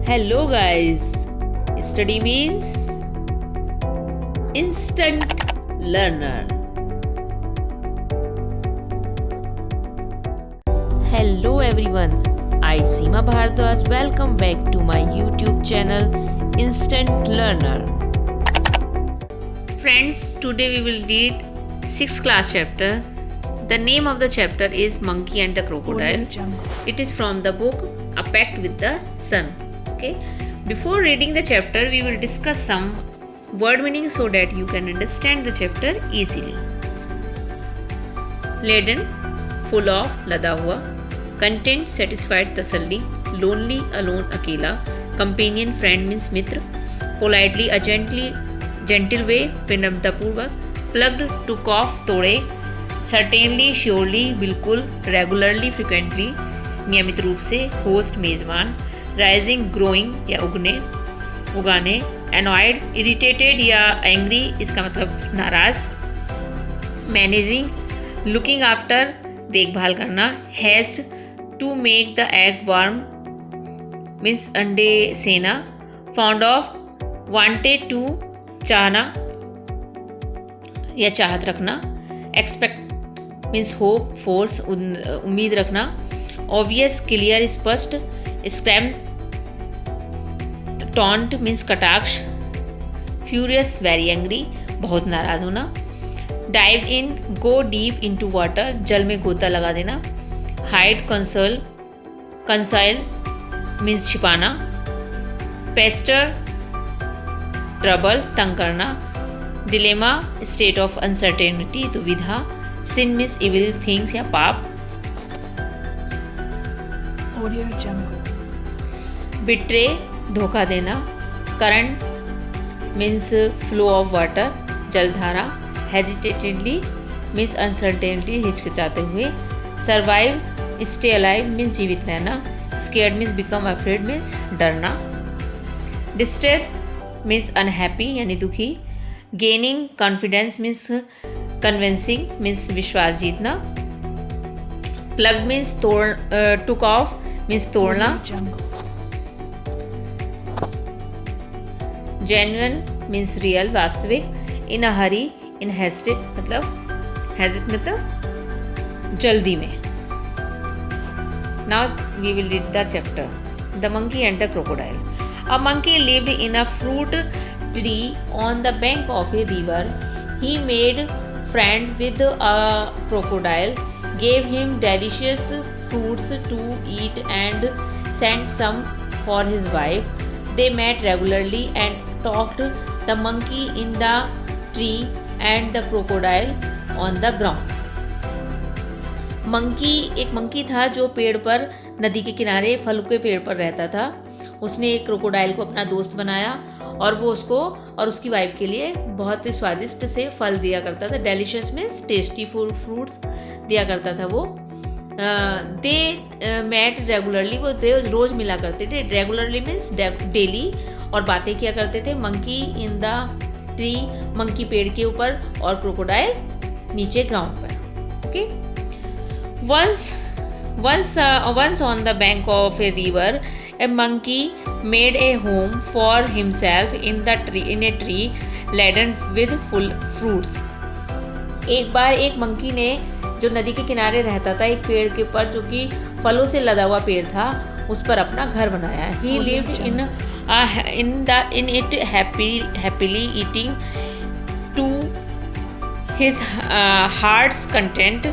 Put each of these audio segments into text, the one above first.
Hello guys, study means instant learner. Hello everyone, I Seema Bhardwaj welcome back to my YouTube channel Instant Learner. Friends, today we will read 6th class chapter. The name of the chapter is Monkey and the Crocodile. It is from the book A Pact with the Sun. Okay. Before reading the chapter, we will discuss some word meaning so that you can understand the chapter easily. Laden, full of, लदा हुआ. Content, satisfied, तसल्ली. Lonely, alone, अकेला. Companion, friend means Mitra. Politely, a gentle way, विनम्रतापूर्वक. Plugged, to cough, तोड़े. Certainly, surely, बिल्कुल. Regularly, frequently, नियमित रूप से. Host, मेजबान. राइजिंग, ग्रोइंग या उगाने. एनॉयड, इरिटेटेड या एंग्री, इसका मतलब नाराज. मैनेजिंग, लुकिंग आफ्टर, देखभाल करना. Hatch, to make the egg warm means अंडे सेना. फॉन्ड ऑफ, वांटेड टू, चाहना या चाहत रखना. एक्सपेक्ट मीन्स होप, फोर्स, उम्मीद रखना. ऑब्वियस, क्लियर, स्पष्ट. स्क्रैम, टॉन्ट मीन्स कटाक्ष. फ्यूरियस, वेरी एंग्री, बहुत नाराज होना. Dive in, go deep into water, जल में गोता लगा देना. हाइड, कंसाइल मीन्स छिपाना. पेस्टर, ट्रबल, तंग करना. डिलेमा, स्टेट ऑफ अनसर्टेनिटी, दुविधा. सिन मीन्स इविल थिंग्स या पाप. बिट्रे, धोखा देना. Current means flow of water, जलधारा. हेजिटेटेडली मीन्स अनसर्टेनिटी, हिचकिचाते हुए. सर्वाइव, स्टे अलाइव मीन्स जीवित रहना. Scared means become afraid means डरना. डिस्ट्रेस मीन्स अनहैप्पी यानी दुखी. Gaining confidence means convincing means विश्वास जीतना. Pluck means took off means तोड़ना. जेन्युइन मीन्स रियल, वास्तविक. In a hurry, in hasted मतलब जल्दी में. Now we will read the chapter. The monkey and the crocodile. A monkey lived in a fruit tree on the bank of a river. He made friend with a crocodile, gave him delicious fruits to eat and sent some for his wife. They met regularly and talked, the monkey in the tree and the crocodile on the ground. एक monkey था जो पेड़ पर, नदी के किनारे फल के पेड़ पर रहता था. उसने एक क्रोकोडाइल को अपना दोस्त बनाया और वो उसको और उसकी वाइफ के लिए बहुत ही स्वादिष्ट से फल दिया करता था. डेलिशियस मीन्स टेस्टी फ्रूट्स दिया करता था वो. दे मेट रेगुलरली, वो रोज मिला करते थे. रेगुलरली मीन्स डेली, और बातें किया करते थे. Monkey in the tree, monkey पेड़ के ऊपर और क्रोकोडाइल नीचे ग्राउंड पर. Okay. Once on the bank of a river, a monkey made a home for himself in a tree laden with full fruits. एक बार एक मंकी ने, जो नदी के किनारे रहता था, एक पेड़ के ऊपर जो कि फलों से लदा हुआ पेड़ था, उस पर अपना घर बनाया. He lived in it happily eating to his heart's content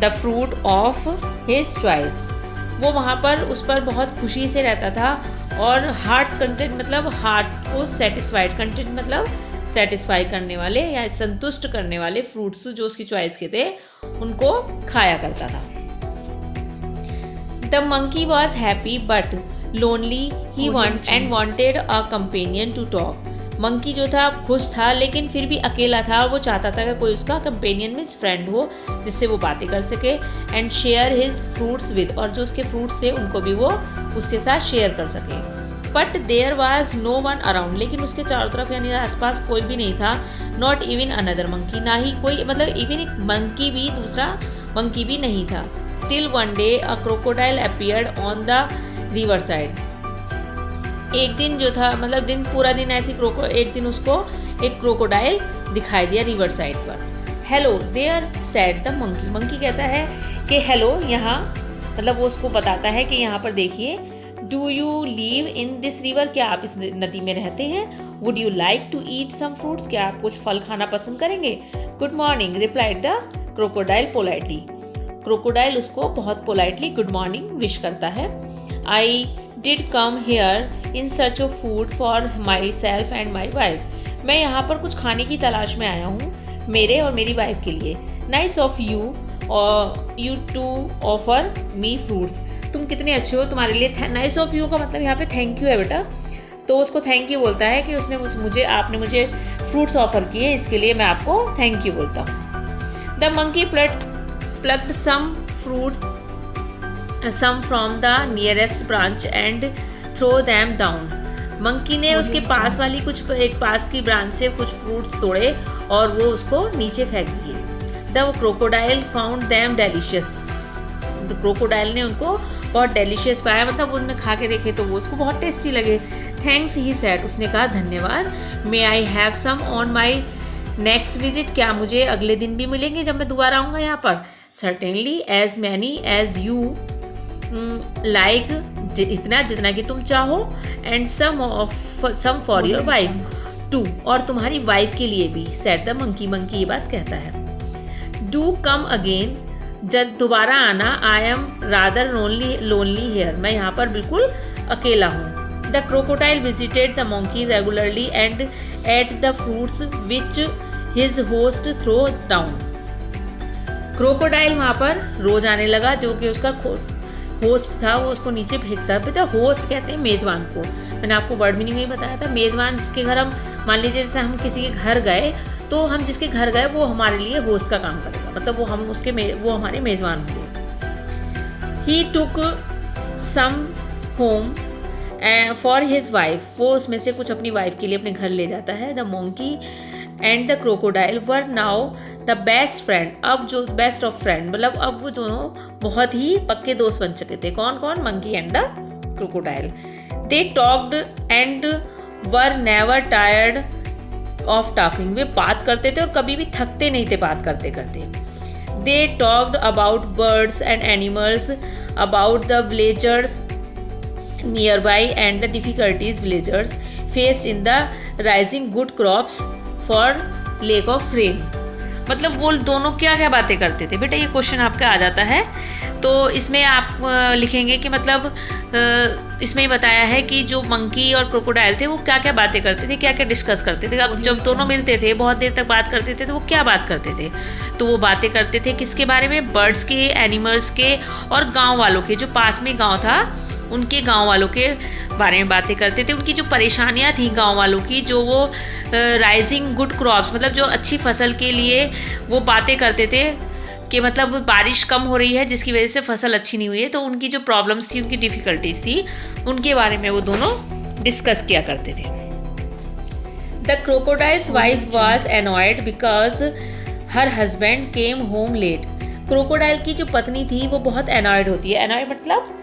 the fruit of his choice. वो वहाँ पर उस पर बहुत खुशी से रहता था. और हार्ट्स कंटेंट मतलब हार्ट को सेटिस्फाइड, कंटेंट मतलब सेटिस्फाई करने वाले या संतुष्ट करने वाले फ्रूट्स जो उसकी चॉइस के थे, उनको खाया करता था. The monkey was happy but lonely he wanted a companion to talk. Monkey जो था खुश था लेकिन फिर भी अकेला था. वो चाहता था कि कोई उसका कंपेनियन मीन्स फ्रेंड हो जिससे वो बातें कर सके. And share his fruits with, और जो उसके फ्रूट्स थे उनको भी वो उसके साथ शेयर कर सके. But there was no one around, लेकिन उसके चारों तरफ यानी आसपास कोई भी नहीं था. नॉट इवन अनदर मंकी, ना ही कोई मतलब इवन एक मंकी भी, दूसरा मंकी भी नहीं था. till one day a crocodile appeared on the riverside. एक दिन जो था मतलब दिन पूरा दिन ऐसी एक दिन उसको एक क्रोकोडाइल दिखाई दिया रिवर साइड पर। Hello there said the monkey, monkey कहता है कि हेलो यहाँ, मतलब वो उसको बताता है कि यहाँ पर देखिए, do you live in this river, क्या आप इस नदी में रहते हैं? Would you like to eat some fruits, क्या आप कुछ फल खाना पसंद करेंगे? Good morning replied the crocodile politely, crocodile उसको बहुत पोलाइटली गुड मॉर्निंग विश करता है। I did come here in search of food for myself and my wife, मैं यहाँ पर कुछ खाने की तलाश में आया हूँ मेरे और मेरी वाइफ के लिए। Nice of you to offer me fruits, तुम कितने अच्छे हो, तुम्हारे लिए नाइस ऑफ यू का मतलब यहाँ पे थैंक यू है बेटा, तो उसको थैंक यू बोलता है कि उसने आपने मुझे फ्रूट्स ऑफर किए, इसके लिए मैं आपको थैंक यू बोलता हूँ। The monkey plucked some from the nearest branch and throw them down, monkey ने उसके पास वाली एक पास की ब्रांच से कुछ फ्रूट्स तोड़े और वो उसको नीचे फेंक दिए। The crocodile found them delicious, crocodile ने उनको बहुत डेलिशियस पाया, मतलब उन्होंने खा के देखे तो वो उसको बहुत टेस्टी लगे। थैंक्स ही सेड, उसने कहा धन्यवाद। May I have some on my next visit, क्या मुझे अगले दिन भी मिलेंगे जब मैं दोबारा आऊँगा यहाँ पर? Certainly as many as you like, जितना कि तुम चाहो, and some for your wife too, और तुम्हारी वाइफ के लिए भी। सेड द मंकी, मंकी ये बात कहता है। डू कम अगेन, जब दोबारा आना। I am rather lonely here, मैं यहाँ पर बिल्कुल अकेला हूँ। The crocodile visited the monkey regularly and ate the fruits which his host threw down, crocodile वहाँ पर रोज आने लगा, जो कि उसका होस्ट था वो उसको नीचे फेंकता। बेटा होस्ट कहते हैं मेज़बान को, मैंने आपको वर्ड मीनिंग में बताया था। मेज़बान जिसके घर हम, मान लीजिए जैसे हम किसी के घर गए तो हम जिसके घर गए वो हमारे लिए होस्ट का काम करेगा, मतलब वो हमारे मेज़बान होंगे। ही टुक सम होम फॉर हिज वाइफ, वो उसमें से कुछ अपनी वाइफ के लिए अपने घर ले जाता है। The monkey and the crocodile were now the best friend, अब जो बेस्ट ऑफ फ्रेंड, मतलब अब वो दोनों बहुत ही पक्के दोस्त बन चुके थे। कौन कौन? Monkey and the crocodile. They talked and were never tired of talking, वे बात करते थे और कभी भी थकते नहीं थे बात करते करते। They talked about birds and animals, about the villagers near by and the difficulties villagers faced in the rising good crops for lake of rain, मतलब वो दोनों क्या क्या बातें करते थे। बेटा ये क्वेश्चन आपका आ जाता है तो इसमें आप लिखेंगे कि मतलब इसमें बताया है कि जो मंकी और क्रोकोडाइल थे वो क्या क्या बातें करते थे, क्या क्या डिस्कस करते थे। अब जब दोनों मिलते थे बहुत देर तक बात करते थे तो वो क्या बात करते थे, तो वो बातें करते थे किसके बारे में? बर्ड्स के, एनिमल्स के और गाँव वालों के, जो पास में गाँव था उनके गांव वालों के बारे में बातें करते थे। उनकी जो परेशानियां थी गांव वालों की, जो वो राइजिंग गुड क्रॉप्स, मतलब जो अच्छी फसल के लिए वो बातें करते थे कि मतलब बारिश कम हो रही है जिसकी वजह से फसल अच्छी नहीं हुई है, तो उनकी जो प्रॉब्लम्स थी, उनकी डिफ़िकल्टीज थी, उनके बारे में वो दोनों डिस्कस किया करते थे। The crocodile's wife was annoyed because her husband came home late, crocodile की जो पत्नी थी वो बहुत एनॉयड होती है। एनॉयड मतलब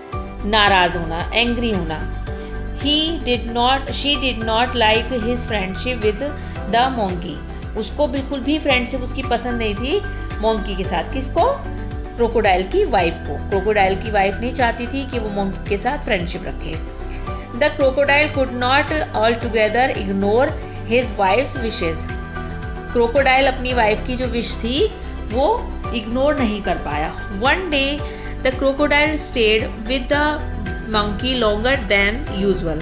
नाराज होना, एंग्री होना। She did not like his friendship with the monkey, उसको बिल्कुल भी फ्रेंडशिप उसकी पसंद नहीं थी मंकी के साथ। किसको? क्रोकोडाइल की वाइफ को। क्रोकोडाइल की वाइफ नहीं चाहती थी कि वो मंकी के साथ फ्रेंडशिप रखे। The crocodile could not all together ignore his wives wishes, crocodile अपनी वाइफ की जो विश थी वो इग्नोर नहीं कर पाया। One day the crocodile stayed with the monkey longer than usual,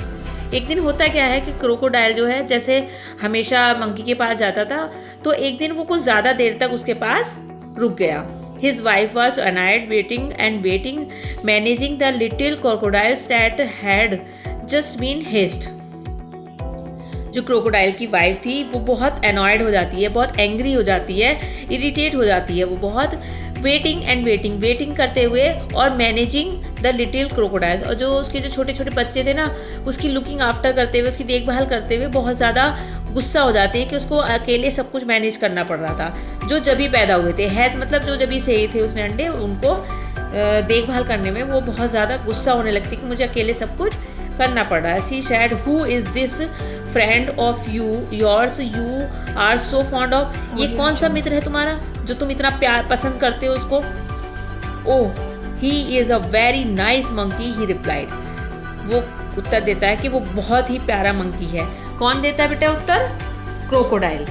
एक दिन होता क्या है कि क्रोकोडाइल जो है जैसे हमेशा मंकी के पास जाता था, तो एक दिन वो कुछ ज़्यादा देर तक उसके पास रुक गया। His wife was annoyed, waiting, managing the little crocodiles that had just been hatched. जो क्रोकोडाइल की वाइफ थी वो बहुत एनॉयड हो जाती है, बहुत एंग्री हो जाती है, इरिटेट हो जाती है, वो बहुत वेटिंग करते हुए और मैनेजिंग द लिटिल क्रोकोडाइल्स, और जो उसके जो छोटे छोटे बच्चे थे ना उसकी लुकिंग आफ्टर करते हुए, उसकी देखभाल करते हुए बहुत ज़्यादा गुस्सा हो जाती है कि उसको अकेले सब कुछ मैनेज करना पड़ रहा था। जो जभी पैदा हुए थे, हैज़ मतलब जो जभी से थे उसने अंडे, उनको देखभाल करने में वो बहुत ज़्यादा गुस्सा होने लगती कि मुझे अकेले सब कुछ करना पड़ रहा है। She said, who is this friend of yours you are so fond of, ये कौन सा मित्र है तुम्हारा जो तुम इतना प्यार पसंद करते हो उसको? Oh, he is a very nice monkey, he replied. वो उत्तर देता है कि वो बहुत ही प्यारा मंकी है। कौन देता है बेटा उत्तर? Crocodile.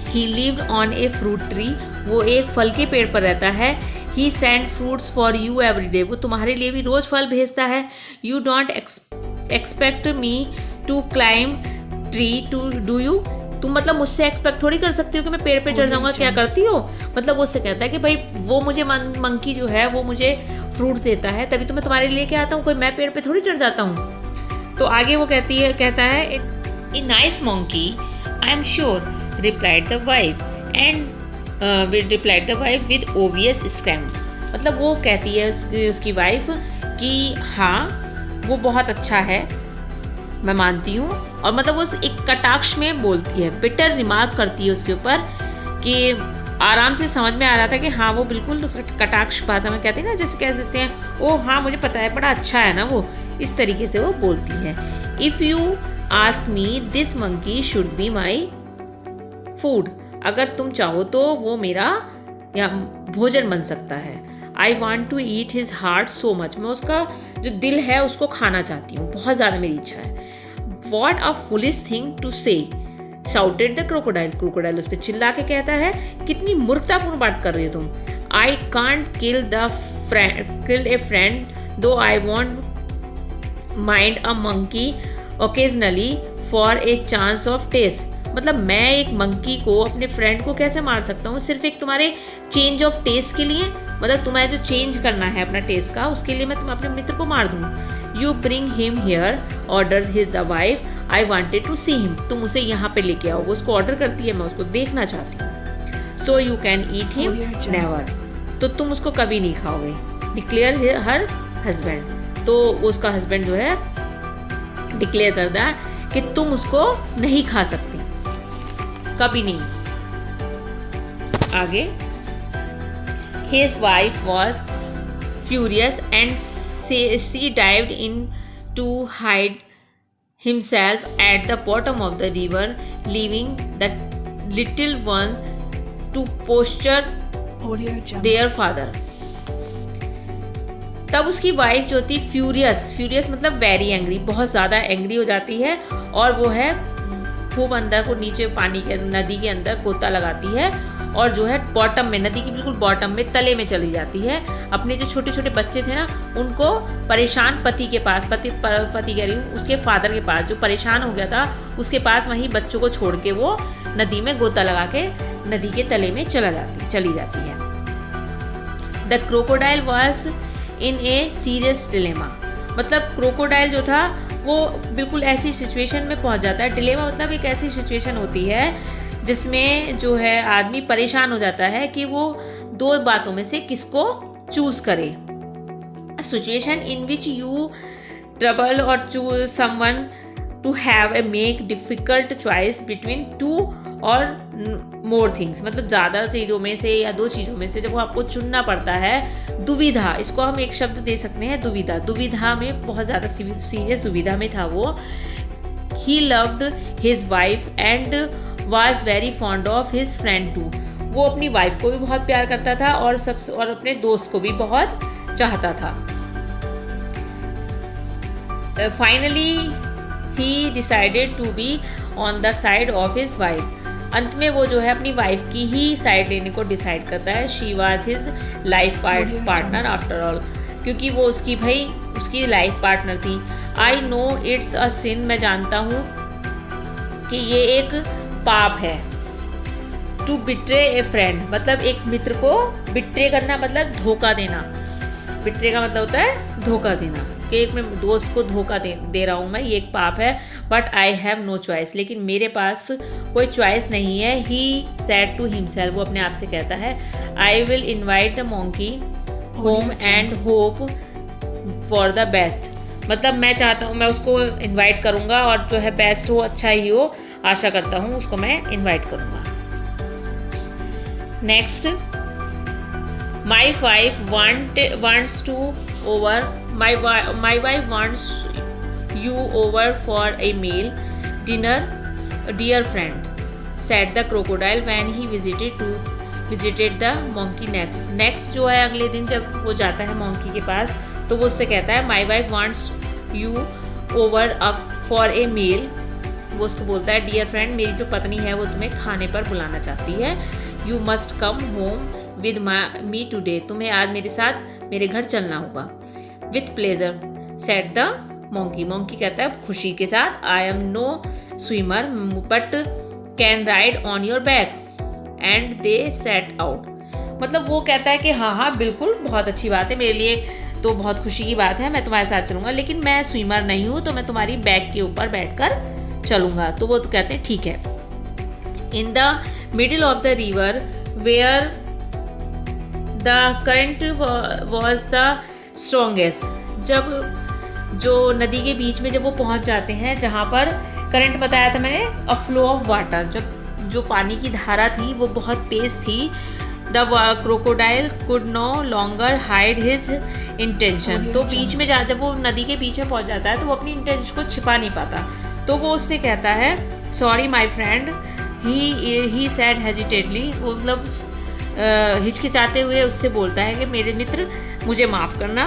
He lived on a fruit tree, वो एक फल के पेड़ पर रहता है। He send fruits for you every day, वो तुम्हारे लिए भी रोज फल भेजता है। You don't expect me to climb tree to do you, तुम मतलब मुझसे एक्सपेक्ट थोड़ी कर सकती हो कि मैं पेड़ पे चढ़ जाऊंगा, क्या करती हो? मतलब वो उससे कहता है कि भाई वो मुझे मंकी जो है वो मुझे फ्रूट देता है तभी तो मैं तुम्हारे लिए क्या आता हूँ, कोई मैं पेड़ पे थोड़ी चढ़ जाता हूँ। तो आगे वो कहता है a nice monkey I am sure, replied the wife and replied the wife with obvious scrum, मतलब वो कहती है उसकी वाइफ कि हाँ वो बहुत अच्छा है, मैं मानती हूँ। और मतलब वो एक कटाक्ष में बोलती है, बिटर रिमार्क करती है उसके ऊपर कि आराम से समझ में आ रहा था कि हाँ वो बिल्कुल कटाक्ष भाषा में कहते हैं ना, जैसे कह सकते हैं ओ हाँ मुझे पता है बड़ा अच्छा है ना, वो इस तरीके से वो बोलती है। If you ask me this monkey should be my food, अगर तुम चाहो तो वो मेरा या भोजन बन सकता है। I want to eat his heart so much, मैं उसका जो दिल है उसको खाना चाहती हूँ, बहुत ज़्यादा मेरी इच्छा है। What a foolish thing to say, shouted the crocodile, crocodile उस पर चिल्ला के कहता है कितनी मूर्खतापूर्ण बात कर रही हो तुम। I can't kill a friend though I won't mind a monkey occasionally for a chance of taste, मतलब मैं एक मंकी को अपने फ्रेंड को कैसे मार सकता हूँ सिर्फ एक तुम्हारे चेंज ऑफ टेस्ट के लिए, मतलब तुम्हें जो चेंज करना है अपना टेस्ट का उसके लिए मैं तुम अपने मित्र को मार दूँ। You bring him here order his the wife, I wanted to see him, तुम उसे यहाँ पे लेके आओ, वो उसको ऑर्डर करती है, मैं उसको देखना चाहती हूँ। So you can eat him never, तो तुम उसको कभी नहीं खाओगे। डिक्लेयर हर हस्बैंड, तो उसका हस्बैंड जो है डिक्लेयर करता है कि तुम उसको नहीं खा सकती, कभी नहीं। आगे his wife was furious and she dived in to hide himself at the bottom of the river, leaving the little one to posture their father. तब उसकी वाइफ जो थी फ्यूरियस मतलब वेरी एंग्री, बहुत ज़्यादा एंग्री हो जाती है और वो है खूब अंदर को नीचे पानी के नदी के अंदर गोता लगाती है और जो है बॉटम में, नदी की बिल्कुल बॉटम में तले में चली जाती है। अपने जो छोटे छोटे बच्चे थे ना उनको परेशान पति के पास, पति कह रही हूँ उसके फादर के पास, जो परेशान हो गया था उसके पास वहीं बच्चों को छोड़ के वो नदी में गोता लगा के नदी के तले में चली जाती है। The crocodile was in a serious dilemma, मतलब क्रोकोडाइल जो था वो बिल्कुल ऐसी सिचुएशन में पहुंच जाता है। डिलेमा मतलब एक ऐसी सिचुएशन होती है जिसमें जो है आदमी परेशान हो जाता है कि वो दो बातों में से किसको चूज करे। Situation in which you trouble और choose someone to have a make difficult choice between two और मोर थिंग्स, मतलब ज़्यादा चीज़ों में से या दो चीज़ों में से जब वो आपको चुनना पड़ता है। दुविधा, इसको हम एक शब्द दे सकते हैं दुविधा में, बहुत ज़्यादा सीरियस दुविधा में था वो। He loved his wife and was very fond of his friend too, वो अपनी वाइफ को भी बहुत प्यार करता था और अपने दोस्त को भी बहुत चाहता था। Finally he decided to be on the side of his wife, अंत में वो जो है अपनी वाइफ की ही साइड लेने को डिसाइड करता है। She was his life partner after all, क्योंकि वो उसकी लाइफ पार्टनर थी। आई नो इट्स अ सिन, मैं जानता हूँ कि ये एक पाप है। टू बिट्रे ए फ्रेंड, मतलब एक मित्र को बिट्रे करना मतलब धोखा देना। बिट्रे का मतलब होता है धोखा देना, कि एक मैं दोस्त को धोखा दे रहा हूँ मैं, ये एक पाप है। But I have no choice, लेकिन मेरे पास कोई चॉइस नहीं है। ही सैड टू हिमसेल्फ, वो अपने आप से कहता है। I will invite the monkey home and hope for the best, मतलब मैं चाहता हूँ मैं उसको इन्वाइट करूँगा और जो है बेस्ट हो, अच्छा ही हो, आशा करता हूँ उसको मैं इन्वाइट करूँगा। Next, My wife wants to over my wife wants you over for a meal dinner, dear friend, said the crocodile when he visited the monkey next जो है अगले दिन जब वो जाता है monkey के पास तो वो उससे कहता है my wife wants you over for a meal। वो उसको बोलता है डियर फ्रेंड, मेरी जो पत्नी है वो तुम्हें खाने पर बुलाना चाहती है। You must come home with me today, तुम्हें आज मेरे साथ मेरे घर चलना होगा। With pleasure said the monkey, monkey कहता है खुशी के साथ। I am no swimmer but can ride on your back and they set out. मतलब वो कहता है कि हाँ हाँ बिल्कुल, बहुत अच्छी बात है, मेरे लिए तो बहुत खुशी की बात है, मैं तुम्हारे साथ चलूँगा, लेकिन मैं स्विमर नहीं हूँ तो मैं तुम्हारी बैक के ऊपर बैठकर चलूँगा। तो वो तो कहते हैं ठीक है। In the middle of the river where the current was the strongest, जब जो नदी के बीच में जब वो पहुँच जाते हैं जहाँ पर करंट बताया था मैंने, अ फ्लो ऑफ वाटर, जब जो पानी की धारा थी वो बहुत तेज़ थी। The crocodile could no longer hide his intention, तो बीच में जब वो नदी के बीच में पहुँच जाता है तो वो अपनी इंटेंशन को छिपा नहीं पाता। तो वो उससे कहता है sorry my friend, he said hesitately, वो मतलब हिचकिचाते हुए उससे बोलता है कि मेरे मित्र मुझे माफ़ करना,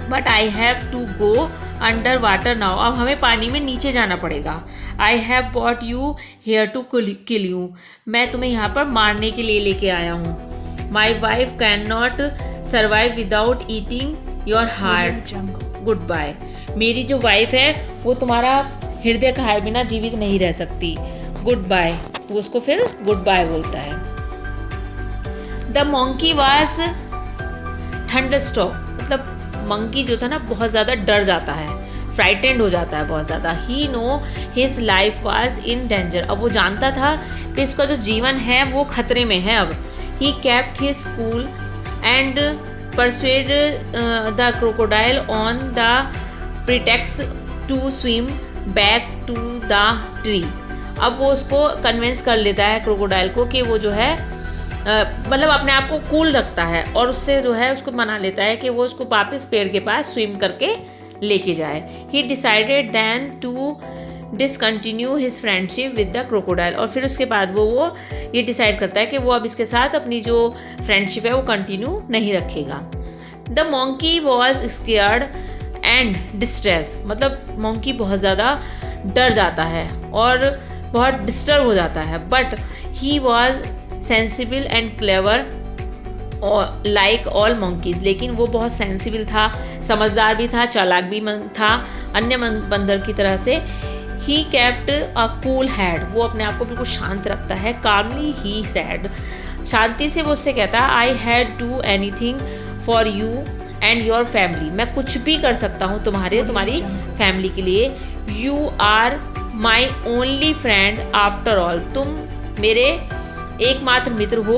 but I have to go under water now, अब हमें पानी में नीचे जाना पड़ेगा। I have brought you here to kill you, मैं तुम्हें यहाँ पर मारने के लिए लेके आया हूँ। My wife can not survive without eating your heart, good bye, मेरी जो वाइफ है वो तुम्हारा हृदय खाए बिना जीवित नहीं रह सकती, गुड बाय। तो उसको फिर गुड बाय बोलता है। द मंकी वाज थंडरस्ट्रॉक, मतलब मंकी जो था ना बहुत ज़्यादा डर जाता है, फ्राइटेंड हो जाता है बहुत ज़्यादा। He know his life was in danger, अब वो जानता था कि इसका जो जीवन है वो खतरे में है अब। He kept his cool and persuaded the crocodile on the pretext to swim back to the tree, अब वो उसको कन्विंस कर लेता है क्रोकोडाइल को कि वो जो है मतलब अपने आप को कूल रखता है और उससे जो है उसको मना लेता है कि वो उसको वापस पेड़ के पास स्विम करके लेके जाए। He decided then to discontinue his friendship with the crocodile, और फिर उसके बाद वो ये डिसाइड करता है कि वो अब इसके साथ अपनी जो फ्रेंडशिप है वो कंटिन्यू नहीं रखेगा। The monkey was scared and distress, मतलब मोंकी बहुत ज़्यादा डर जाता है और बहुत डिस्टर्ब हो जाता है। But he was sensible and clever like all monkeys, लेकिन वो बहुत सेंसिबल था, समझदार भी था, चालाक भी था अन्य बंदर की तरह से। He kept a cool head, वो अपने आप को बिल्कुल शांत रखता है। कामली ही सैड, शांति से वो उससे कहता है I had do anything for you and your family, मैं कुछ भी कर सकता हूँ तुम्हारी फैमिली के लिए। You are my only friend after all, तुम मेरे एकमात्र मित्र हो।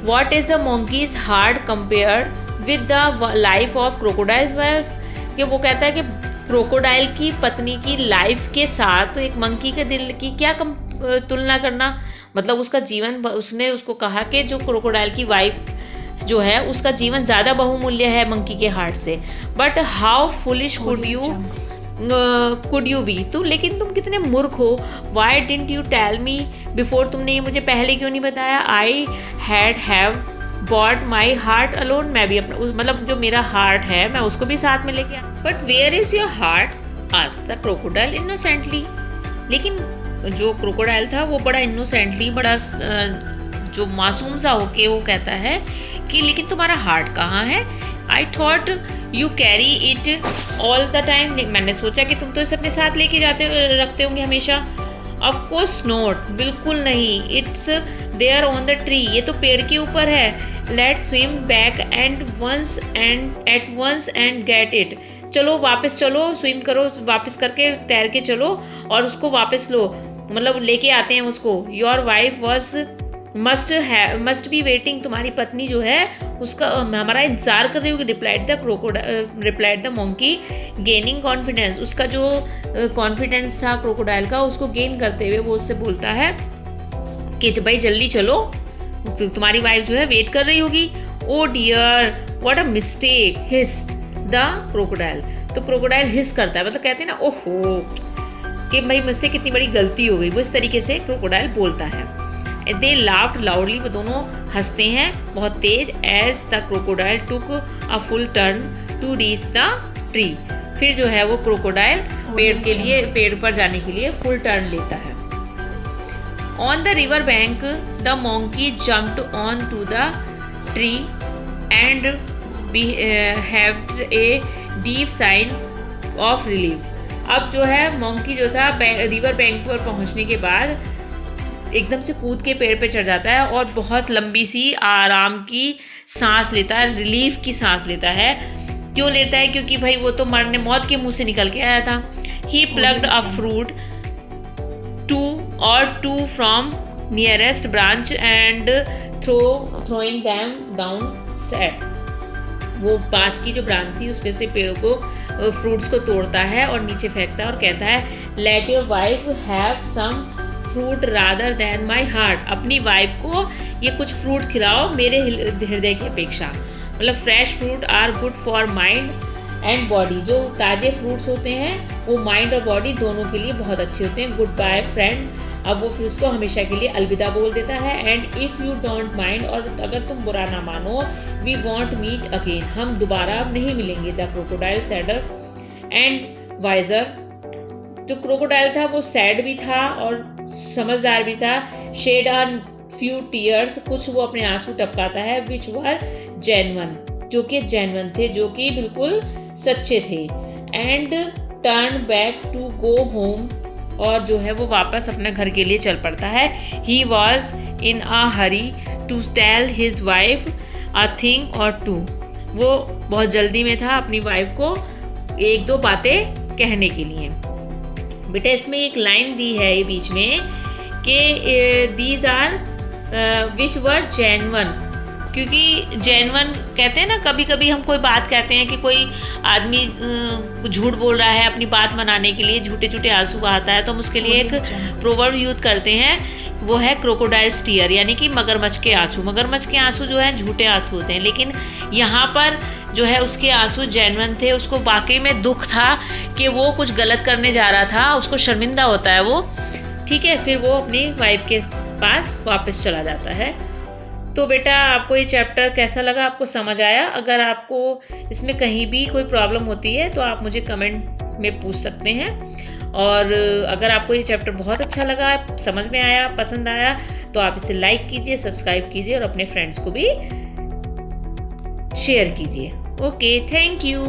What is the monkey's heart compare with the life of crocodile's wife, कि वो कहता है कि क्रोकोडाइल की पत्नी की लाइफ के साथ एक मंकी के दिल की क्या तुलना करना, मतलब उसका जीवन, उसने उसको कहा कि जो क्रोकोडाइल की वाइफ जो है उसका जीवन ज़्यादा बहुमूल्य है मंकी के हार्ट से। But how foolish could you be, तो लेकिन तुम कितने मूर्ख हो। Why didn't you tell me before, तुमने ये मुझे पहले क्यों नहीं बताया। I have brought my heart alone, मैं भी अपना मतलब जो मेरा हार्ट है मैं उसको भी साथ में लेके आया। But where is your heart asked the crocodile innocently, लेकिन जो क्रोकोडाइल था वो बड़ा इनोसेंटली, बड़ा जो मासूम सा होके वो कहता है कि लेकिन तुम्हारा हार्ट कहाँ है। I thought you carry it all the time, मैंने सोचा कि तुम तो इसे अपने साथ लेके रखते होंगे हमेशा। ऑफ कोर्स नॉट, बिल्कुल नहीं। It's there on the tree, ये तो पेड़ के ऊपर है। Let's swim back at once and get it, चलो वापस चलो, स्विम करो, वापस करके तैर के चलो और उसको वापस लो, मतलब लेके आते हैं उसको। Your wife was must be waiting, तुम्हारी पत्नी जो है उसका हमारा इंतजार कर रही होगी। Replied the monkey gaining confidence, उसका जो कॉन्फिडेंस था क्रोकोडाइल का उसको गेन करते हुए वो उससे बोलता है कि भाई जल्दी चलो तुम्हारी वाइफ जो है वेट कर रही होगी। Oh dear what a mistake hissed the crocodile. तो क्रोकोडाइल हिस करता है, मतलब कहते हैं ना ओहो कि भाई मुझसे कितनी बड़ी गलती हो गई, वो इस तरीके से क्रोकोडाइल बोलता है। दे लाफ्ड लाउडली, वो दोनों हंसते हैं बहुत तेज। As the crocodile took a full turn to reach the tree. फिर जो है वो क्रोकोडाइल पेड़ पर जाने के लिए फुल टर्न लेता है। On the river bank the monkey jumped on to the tree and have a deep sigh of relief. अब जो है मोंकी जो था रिवर बैंक पर पहुंचने के बाद एकदम से कूद के पेड़ पे चढ़ जाता है और बहुत लंबी सी आराम की सांस लेता है, रिलीफ की सांस लेता है। क्यों लेता है? क्योंकि भाई वो तो मरने मौत के मुंह से निकल के आया था। He plucked a fruit two from nearest branch and throwing them down said। वो पास की जो ब्रांच थी उसमें से पेड़ों को फ्रूट्स को तोड़ता है और नीचे फेंकता है और कहता है let your wife have some fruit rather than my heart. अपनी वाइफ को ये कुछ फ्रूट खिलाओ मेरे हृदय की अपेक्षा। मतलब fresh fruit are good for mind and body. जो ताज़े फ्रूट्स होते हैं वो माइंड और बॉडी दोनों के लिए बहुत अच्छे होते हैं। Good bye friend. अब वो फिर उसको हमेशा के लिए अलविदा बोल देता है। And if you don't mind, और अगर तुम बुरा ना मानो, वी वॉन्ट मीट अगेन, हम दोबारा नहीं मिलेंगे। The crocodile sadder and wiser. जो क्रोकोडाइल था वो सैड भी था और समझदार भी था। शेड अ फ्यू टीयर्स, कुछ वो अपने आंसू टपकाता है। विच वर जेन्युइन, जो कि जेन्युइन थे, जो कि बिल्कुल सच्चे थे। And turn back to go home, और जो है वो वापस अपने घर के लिए चल पड़ता है। He was in a hurry to tell his wife a thing or two. वो बहुत जल्दी में था अपनी वाइफ को एक दो बातें कहने के लिए। बेटा इसमें एक लाइन दी है ये बीच में कि these are which were genuine, क्योंकि जेन्युइन कहते हैं ना, कभी कभी हम कोई बात कहते हैं कि कोई आदमी झूठ बोल रहा है अपनी बात मनाने के लिए, झूठे झूठे आंसू बहाता है, तो हम उसके लिए एक प्रोवर्ब यूज करते हैं, वो है क्रोकोडाइल्स टीयर, यानी कि मगरमच्छ के आंसू। मगरमच्छ के आंसू जो है झूठे आंसू होते हैं, लेकिन यहाँ पर जो है उसके आंसू जेन्युइन थे। उसको वाकई में दुख था कि वो कुछ गलत करने जा रहा था, उसको शर्मिंदा होता है वो। ठीक है, फिर वो अपनी वाइफ के पास वापस चला जाता है। तो बेटा आपको ये चैप्टर कैसा लगा, आपको समझ आया? अगर आपको इसमें कहीं भी कोई प्रॉब्लम होती है तो आप मुझे कमेंट में पूछ सकते हैं। और अगर आपको ये चैप्टर बहुत अच्छा लगा, समझ में आया, पसंद आया, तो आप इसे लाइक कीजिए, सब्सक्राइब कीजिए और अपने फ्रेंड्स को भी शेयर कीजिए। Okay, thank you.